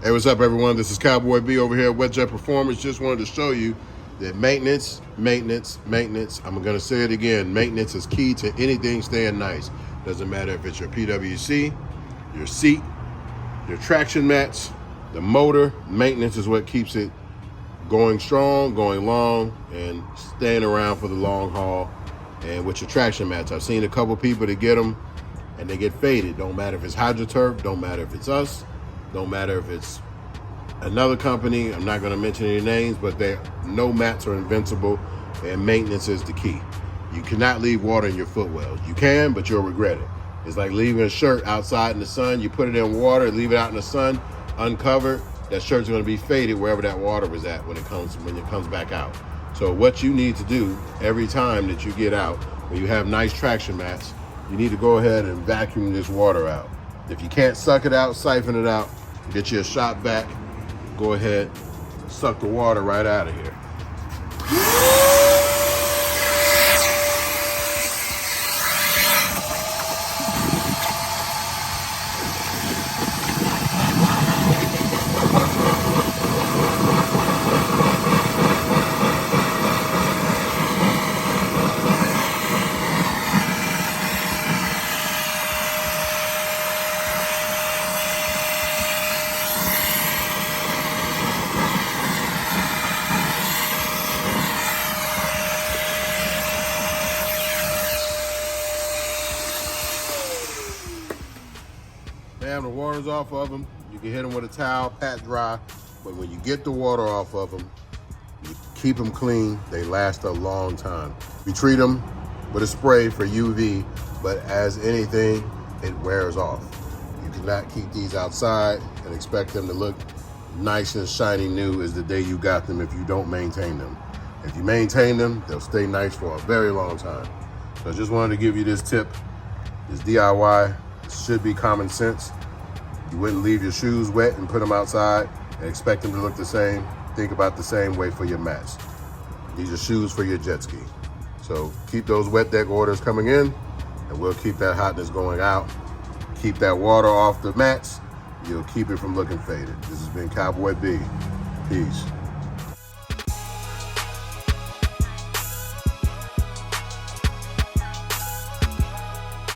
Hey, what's up, everyone? This is Cowboy B over here at Jet Performance. Just wanted to show you that maintenance. I'm going to say it again. Maintenance is key to anything staying nice. Doesn't matter if it's your PWC, your seat, your traction mats, the motor. Maintenance is what keeps it going strong, going long, and staying around for the long haul. And with your traction mats, I've seen a couple people that get them and they get faded. Don't matter if it's HydroTurf, don't matter if it's us, don't matter if it's another company. I'm not going to mention any names, but no mats are invincible, and maintenance is the key. You cannot leave water in your footwells. You can, but you'll regret it. It's like leaving a shirt outside in the sun. You put it in water, leave it out in the sun, uncovered. That shirt's going to be faded wherever that water was at when it comes back out. So what you need to do every time that you get out, when you have nice traction mats, you need to go ahead and vacuum this water out. If you can't suck it out, siphon it out, get you a shop vac, go ahead, suck the water right out of here. Bam, the water's off of them. You can hit them with a towel, pat dry, but when you get the water off of them, you keep them clean. They last a long time. You treat them with a spray for UV, but as anything, it wears off. You cannot keep these outside and expect them to look nice and shiny new as the day you got them if you don't maintain them. If you maintain them, they'll stay nice for a very long time. So I just wanted to give you this tip. This DIY should be common sense. You wouldn't leave your shoes wet and put them outside and expect them to look the same. Think about the same way for your mats. These are shoes for your jet ski. So keep those wet deck orders coming in, and we'll keep that hotness going out. Keep that water off the mats. You'll keep it from looking faded. This has been Cowboy B. Peace.